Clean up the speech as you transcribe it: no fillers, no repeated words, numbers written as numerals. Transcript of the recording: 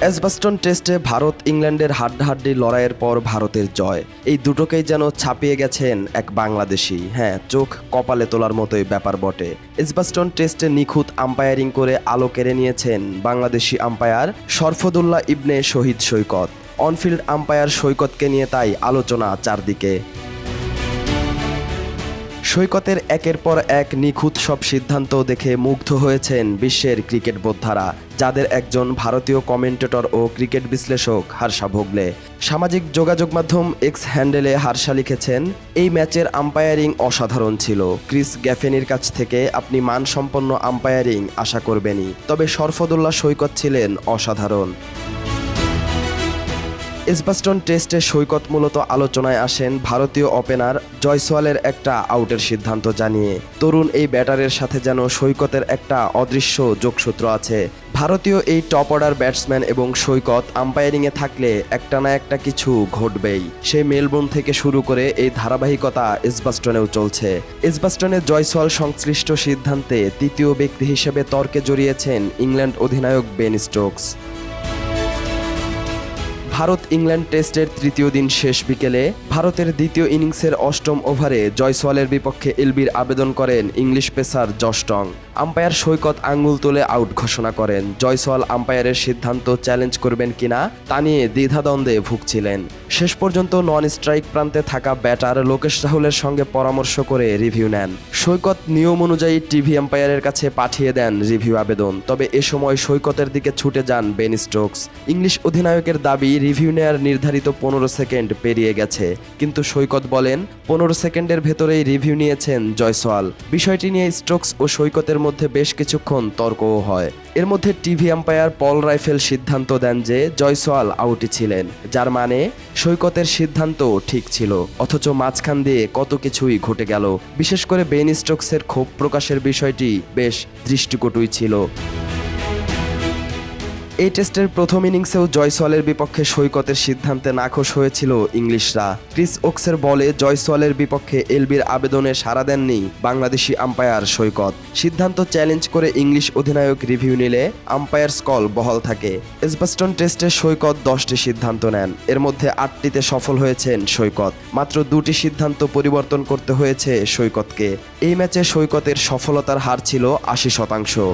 Edgbaston টেস্টে ভারত ইংল্যান্ডের হাড্ডাহাড্ডি লড়াইয়ের পর ভারতের জয়, এই দুটোকেই যেন ছাপিয়ে গেছেন এক বাংলাদেশি। হ্যাঁ, চোখ কপালে তোলার মতোই ব্যাপার বটে। এজবাস্টন টেস্টে নিখুঁত আম্পায়ারিং করে আলো কেড়ে নিয়েছেন বাংলাদেশি আম্পায়ার শরফুদ্দৌলা ইবনে শহীদ সৈকত। অনফিল্ড আম্পায়ার সৈকতকে নিয়ে তাই আলোচনা চারদিকে। সৈকতের একের পর এক নিখুঁত সব সিদ্ধান্ত দেখে মুগ্ধ হয়েছেন বিশ্বের ক্রিকেট বোদ্ধারা, যাদের একজন ভারতীয় কমেন্টেটর ও ক্রিকেট বিশ্লেষক হার্ষা ভোগলে। সামাজিক যোগাযোগ মাধ্যম এক্স হ্যান্ডেলে হার্ষা লিখেছেন, এই ম্যাচের আম্পায়ারিং অসাধারণ ছিল। ক্রিস গ্যাফেনির কাছ থেকে আপনি মানসম্পন্ন আম্পায়ারিং আশা করবেনই, তবে শরফুদ্দৌলা সৈকত ছিলেন অসাধারণ। এজবাস্টন টেস্টে সৈকত মূলত আলোচনায় আসেন ভারতীয় ওপেনার জয়সওয়ালের একটা আউটের সিদ্ধান্ত জানিয়ে। তরুণ এই ব্যাটারের সাথে যেন সৈকতের একটা অদৃশ্য যোগসূত্র আছে। ভারতীয় এই টপ অর্ডার ব্যাটসম্যান এবং সৈকত আম্পায়ারিংয়ে থাকলে একটা না একটা কিছু ঘটবেই। সেই মেলবোর্ন থেকে শুরু করে এই ধারাবাহিকতা এজবাস্টনেও চলছে। এজবাস্টনে জয়সওয়াল সংশ্লিষ্ট সিদ্ধান্তে তৃতীয় ব্যক্তি হিসেবে তর্কে জড়িয়েছেন ইংল্যান্ড অধিনায়ক বেন স্টোকস। ভারত ইংল্যান্ড টেস্টের তৃতীয় দিন শেষ বিকেলে ভারতের দ্বিতীয় ইনিংসের অষ্টম ওভারে জয়সওয়ালের বিপক্ষে এলবির আবেদন করেন ইংলিশ পেসার জশ টং। আম্পায়ার সৈকত আঙ্গুল তুলে আউট ঘোষণা করেন। জয়সওয়াল আম্পায়ারের সিদ্ধান্ত চ্যালেঞ্জ করবেন কিনা তা নিয়ে দ্বিধাদ্বন্দ্বে ভুগছিলেন। শেষ পর্যন্ত নন স্ট্রাইক প্রান্তে থাকা ব্যাটার লোকেশ রাহুলের সঙ্গে পরামর্শ করে রিভিউ নেন। সৈকত নিয়ম অনুযায়ী টিভি আম্পায়ারের কাছে পাঠিয়ে দেন রিভিউ আবেদন, তবে এ সময় সৈকতের দিকে ছুটে যান বেন স্টোকস। ইংলিশ অধিনায়কের দাবি রিভিউ নেয়ার নির্ধারিত 15 সেকেন্ড পেরিয়ে গেছে, কিন্তু সৈকত বলেন 15 সেকেন্ডের ভেতরেই রিভিউ নিয়েছেন জয়সওয়াল। বিষয়টি নিয়ে স্টোকস ও সৈকতের মধ্যে বেশ কিছুক্ষণ তর্কও হয়। এর মধ্যে টিভি আম্পায়ার পল রাইফেল সিদ্ধান্ত দেন যে জয়সওয়াল আউটই ছিলেন, যার মানে সৈকতের সিদ্ধান্ত ঠিক ছিল। অথচ মাঝখান দিয়ে কত কিছুই ঘটে গেল। বিশেষ করে বেন স্টোকসের ক্ষোভ প্রকাশের বিষয়টি বেশ দৃষ্টিকটুই ছিল। এই টেস্টের প্রথম ইনিংসেও জয়সওয়ালের বিপক্ষে সৈকতের সিদ্ধান্তে নাখোশ হয়েছিল ইংলিশরা। ক্রিস ওকসের বলে জয়সওয়ালের বিপক্ষে এলবির আবেদনে সাড়া দেননি বাংলাদেশি আম্পায়ার সৈকত। সিদ্ধান্ত চ্যালেঞ্জ করে ইংলিশ অধিনায়ক রিভিউ নিলে আম্পায়ার্স কল বহাল থাকে। এজবাস্টন টেস্টে সৈকত 10টি সিদ্ধান্ত নেন, এর মধ্যে 8টিতে সফল হয়েছেন সৈকত। মাত্র 2টি সিদ্ধান্ত পরিবর্তন করতে হয়েছে সৈকতকে। এই ম্যাচে সৈকতের সফলতার হার ছিল 80%।